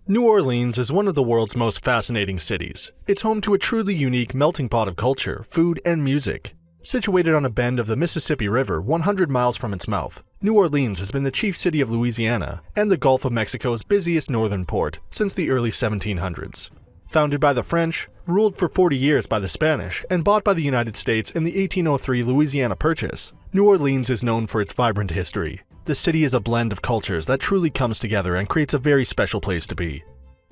New Orleans is one of the world's most fascinating cities. It's home to a truly unique melting pot of culture, food, and music. Situated on a bend of the Mississippi River 100 miles from its mouth, New Orleans has been the chief city of Louisiana and the Gulf of Mexico's busiest northern port since the early 1700s. Founded by the French, ruled for 40 years by the Spanish, and bought by the United States in the 1803 Louisiana Purchase, New Orleans is known for its vibrant history. The city is a blend of cultures that truly comes together and creates a very special place to be.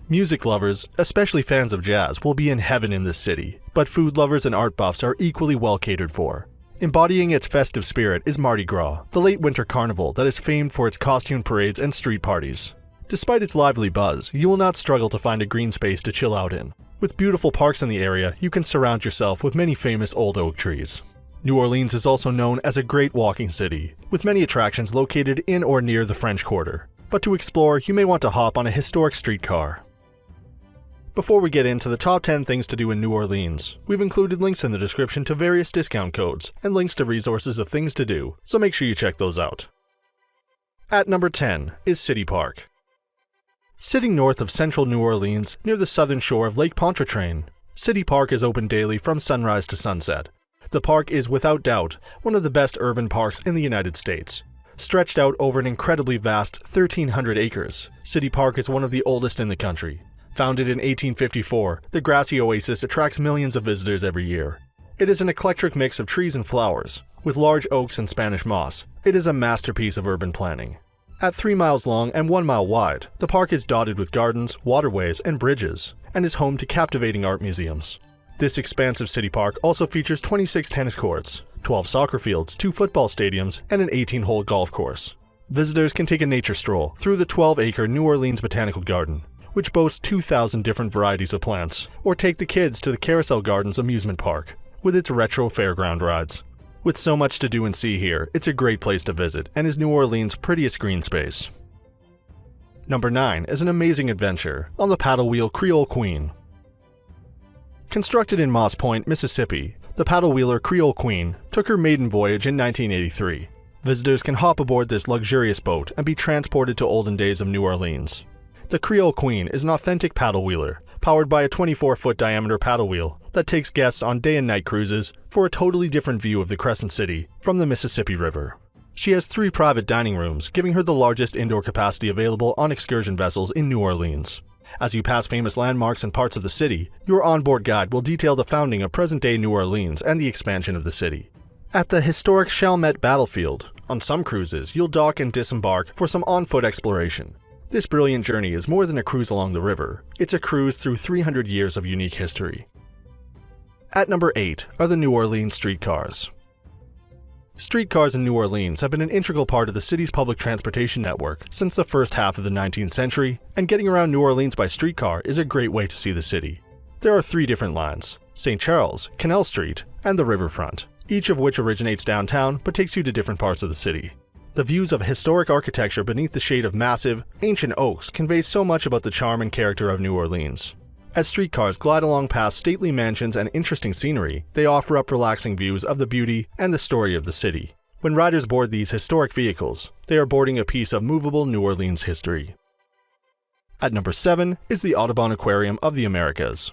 Music lovers, especially fans of jazz, will be in heaven in this city, but food lovers and art buffs are equally well catered for. Embodying its festive spirit is Mardi Gras, the late winter carnival that is famed for its costume parades and street parties. Despite its lively buzz, you will not struggle to find a green space to chill out in. With beautiful parks in the area, you can surround yourself with many famous old oak trees. New Orleans is also known as a great walking city, with many attractions located in or near the French Quarter. But to explore, you may want to hop on a historic streetcar. Before we get into the top 10 things to do in New Orleans, we've included links in the description to various discount codes and links to resources of things to do, so make sure you check those out. At number 10 is City Park. Sitting north of central New Orleans, near the southern shore of Lake Pontchartrain, City Park is open daily from sunrise to sunset. The park is without doubt one of the best urban parks in the United States. Stretched out over an incredibly vast 1,300 acres, City Park is one of the oldest in the country. Founded in 1854, the grassy oasis attracts millions of visitors every year. It is an eclectic mix of trees and flowers, with large oaks and Spanish moss. It is a masterpiece of urban planning. At 3 miles long and 1 mile wide, the park is dotted with gardens, waterways, and bridges, and is home to captivating art museums. This expansive city park also features 26 tennis courts, 12 soccer fields, 2 football stadiums, and an 18-hole golf course. Visitors can take a nature stroll through the 12-acre New Orleans Botanical Garden, which boasts 2,000 different varieties of plants, or take the kids to the Carousel Gardens amusement park, with its retro fairground rides. With so much to do and see here, it's a great place to visit and is New Orleans' prettiest green space. Number 9 is an amazing adventure on the paddle wheel Creole Queen. Constructed in Moss Point, Mississippi, the paddle wheeler Creole Queen took her maiden voyage in 1983. Visitors can hop aboard this luxurious boat and be transported to olden days of New Orleans. The Creole Queen is an authentic paddle wheeler, powered by a 24-foot diameter paddle wheel that takes guests on day and night cruises for a totally different view of the Crescent City from the Mississippi River. She has 3 private dining rooms, giving her the largest indoor capacity available on excursion vessels in New Orleans. As you pass famous landmarks and parts of the city, your onboard guide will detail the founding of present-day New Orleans and the expansion of the city. At the historic Chalmette Battlefield, on some cruises, you'll dock and disembark for some on-foot exploration. This brilliant journey is more than a cruise along the river, it's a cruise through 300 years of unique history. At number 8 are the New Orleans streetcars. Streetcars in New Orleans have been an integral part of the city's public transportation network since the first half of the 19th century, and getting around New Orleans by streetcar is a great way to see the city. There are 3 different lines: St. Charles, Canal Street, and the Riverfront, each of which originates downtown but takes you to different parts of the city. The views of historic architecture beneath the shade of massive, ancient oaks convey so much about the charm and character of New Orleans. As streetcars glide along past stately mansions and interesting scenery, they offer up relaxing views of the beauty and the story of the city. When riders board these historic vehicles, they are boarding a piece of movable New Orleans history. At number 7 is the Audubon Aquarium of the Americas.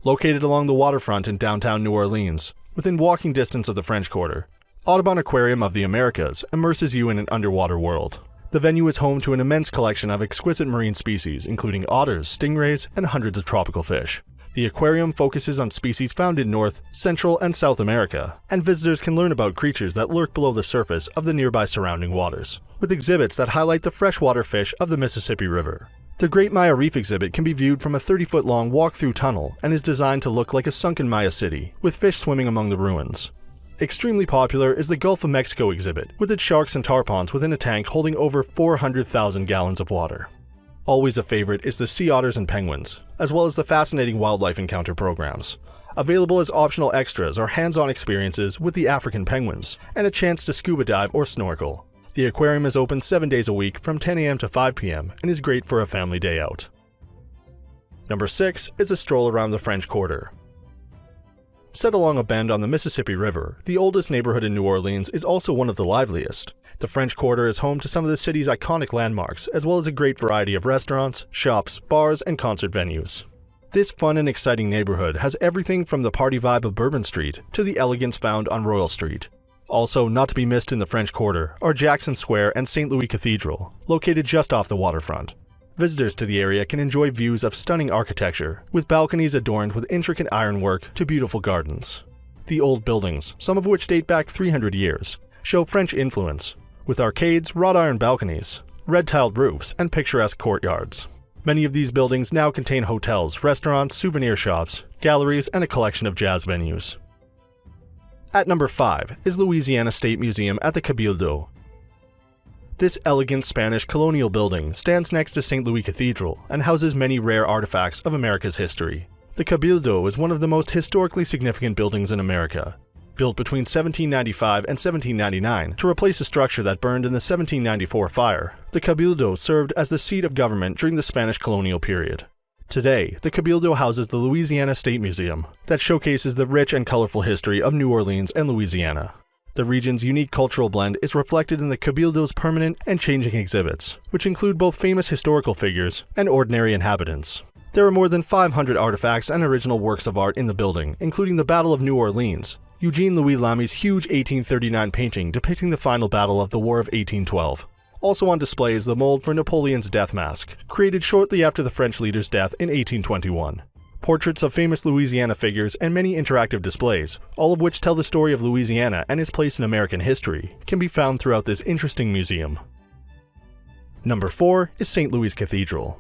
Located along the waterfront in downtown New Orleans, within walking distance of the French Quarter, Audubon Aquarium of the Americas immerses you in an underwater world. The venue is home to an immense collection of exquisite marine species, including otters, stingrays, and hundreds of tropical fish. The aquarium focuses on species found in North, Central, and South America, and visitors can learn about creatures that lurk below the surface of the nearby surrounding waters, with exhibits that highlight the freshwater fish of the Mississippi River. The Great Maya Reef exhibit can be viewed from a 30-foot-long walk-through tunnel and is designed to look like a sunken Maya city, with fish swimming among the ruins. Extremely popular is the Gulf of Mexico exhibit, with its sharks and tarpons within a tank holding over 400,000 gallons of water. Always a favorite is the sea otters and penguins, as well as the fascinating wildlife encounter programs. Available as optional extras are hands-on experiences with the African penguins, and a chance to scuba dive or snorkel. The aquarium is open 7 days a week from 10 a.m. to 5 p.m. and is great for a family day out. Number 6 is a stroll around the French Quarter. Set along a bend on the Mississippi River, the oldest neighborhood in New Orleans is also one of the liveliest. The French Quarter is home to some of the city's iconic landmarks, as well as a great variety of restaurants, shops, bars, and concert venues. This fun and exciting neighborhood has everything from the party vibe of Bourbon Street to the elegance found on Royal Street. Also, not to be missed in the French Quarter are Jackson Square and St. Louis Cathedral, located just off the waterfront. Visitors to the area can enjoy views of stunning architecture, with balconies adorned with intricate ironwork to beautiful gardens. The old buildings, some of which date back 300 years, show French influence, with arcades, wrought iron balconies, red-tiled roofs, and picturesque courtyards. Many of these buildings now contain hotels, restaurants, souvenir shops, galleries, and a collection of jazz venues. At number 5 is Louisiana State Museum at the Cabildo. This elegant Spanish colonial building stands next to St. Louis Cathedral and houses many rare artifacts of America's history. The Cabildo is one of the most historically significant buildings in America. Built between 1795 and 1799 to replace a structure that burned in the 1794 fire, the Cabildo served as the seat of government during the Spanish colonial period. Today, the Cabildo houses the Louisiana State Museum that showcases the rich and colorful history of New Orleans and Louisiana. The region's unique cultural blend is reflected in the Cabildo's permanent and changing exhibits, which include both famous historical figures and ordinary inhabitants. There are more than 500 artifacts and original works of art in the building, including the Battle of New Orleans, Eugene Louis Lamy's huge 1839 painting depicting the final battle of the War of 1812. Also on display is the mold for Napoleon's death mask, created shortly after the French leader's death in 1821. Portraits of famous Louisiana figures and many interactive displays, all of which tell the story of Louisiana and its place in American history, can be found throughout this interesting museum. Number 4 is St. Louis Cathedral.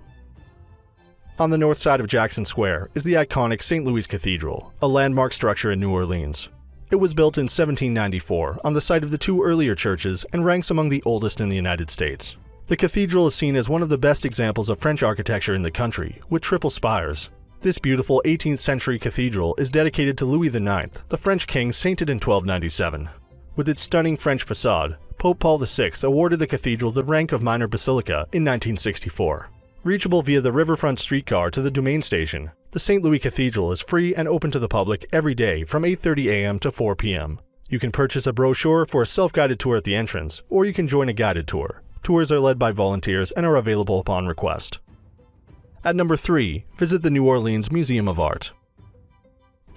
On the north side of Jackson Square is the iconic St. Louis Cathedral, a landmark structure in New Orleans. It was built in 1794 on the site of the two earlier churches and ranks among the oldest in the United States. The cathedral is seen as one of the best examples of French architecture in the country, with triple spires. This beautiful 18th century cathedral is dedicated to Louis IX, the French king sainted in 1297. With its stunning French facade, Pope Paul VI awarded the cathedral the rank of minor basilica in 1964. Reachable via the riverfront streetcar to the Domain Station, the St. Louis Cathedral is free and open to the public every day from 8:30 a.m. to 4 p.m. You can purchase a brochure for a self-guided tour at the entrance, or you can join a guided tour. Tours are led by volunteers and are available upon request. At number 3, visit the New Orleans Museum of Art.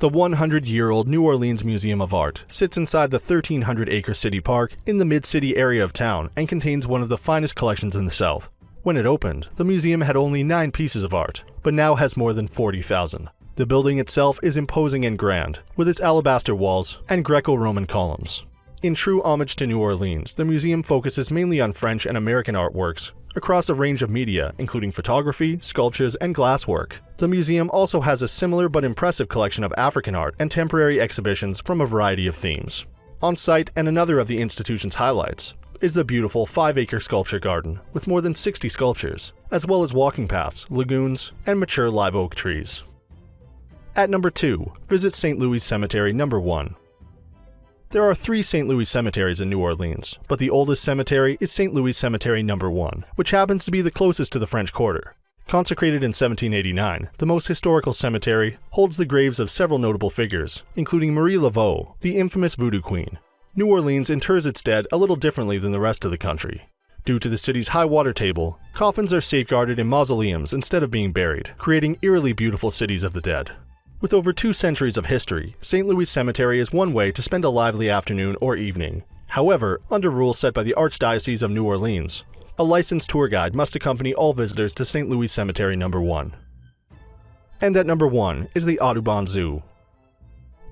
The 100-year-old New Orleans Museum of Art sits inside the 1,300-acre city park in the mid-city area of town and contains one of the finest collections in the South. When it opened, the museum had only 9 pieces of art, but now has more than 40,000. The building itself is imposing and grand, with its alabaster walls and Greco-Roman columns. In true homage to New Orleans, the museum focuses mainly on French and American artworks across a range of media, including photography, sculptures, and glasswork. The museum also has a similar but impressive collection of African art and temporary exhibitions from a variety of themes. On site, and another of the institution's highlights, is the beautiful 5-acre sculpture garden with more than 60 sculptures, as well as walking paths, lagoons, and mature live oak trees. At number 2, visit St. Louis Cemetery number 1. There are 3 St. Louis cemeteries in New Orleans, but the oldest cemetery is St. Louis Cemetery number 1, which happens to be the closest to the French Quarter. Consecrated in 1789, the most historical cemetery holds the graves of several notable figures, including Marie Laveau, the infamous Voodoo Queen. New Orleans inters its dead a little differently than the rest of the country. Due to the city's high water table, coffins are safeguarded in mausoleums instead of being buried, creating eerily beautiful cities of the dead. With over 2 centuries of history, St. Louis Cemetery is one way to spend a lively afternoon or evening. However, under rules set by the Archdiocese of New Orleans, a licensed tour guide must accompany all visitors to St. Louis Cemetery number 1. And at number 1 is the Audubon Zoo.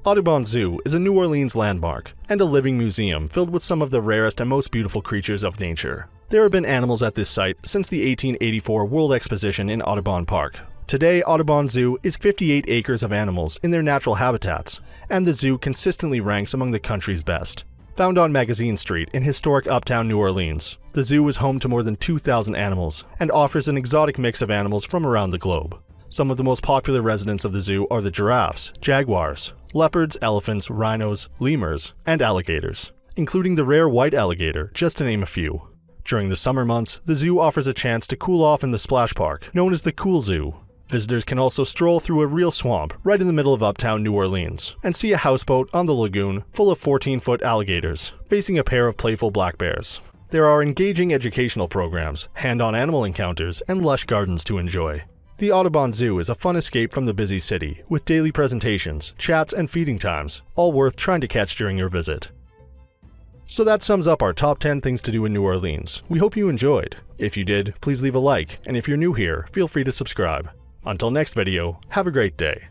Audubon Zoo is a New Orleans landmark and a living museum filled with some of the rarest and most beautiful creatures of nature. There have been animals at this site since the 1884 World Exposition in Audubon Park. Today, Audubon Zoo is 58 acres of animals in their natural habitats, and the zoo consistently ranks among the country's best. Found on Magazine Street in historic uptown New Orleans, the zoo is home to more than 2,000 animals and offers an exotic mix of animals from around the globe. Some of the most popular residents of the zoo are the giraffes, jaguars, leopards, elephants, rhinos, lemurs, and alligators, including the rare white alligator, just to name a few. During the summer months, the zoo offers a chance to cool off in the splash park, known as the Cool Zoo. Visitors can also stroll through a real swamp right in the middle of uptown New Orleans and see a houseboat on the lagoon full of 14-foot alligators facing a pair of playful black bears. There are engaging educational programs, hand-on animal encounters, and lush gardens to enjoy. The Audubon Zoo is a fun escape from the busy city, with daily presentations, chats, and feeding times, all worth trying to catch during your visit. So that sums up our top 10 things to do in New Orleans. We hope you enjoyed. If you did, please leave a like, and if you're new here, feel free to subscribe. Until next video, have a great day.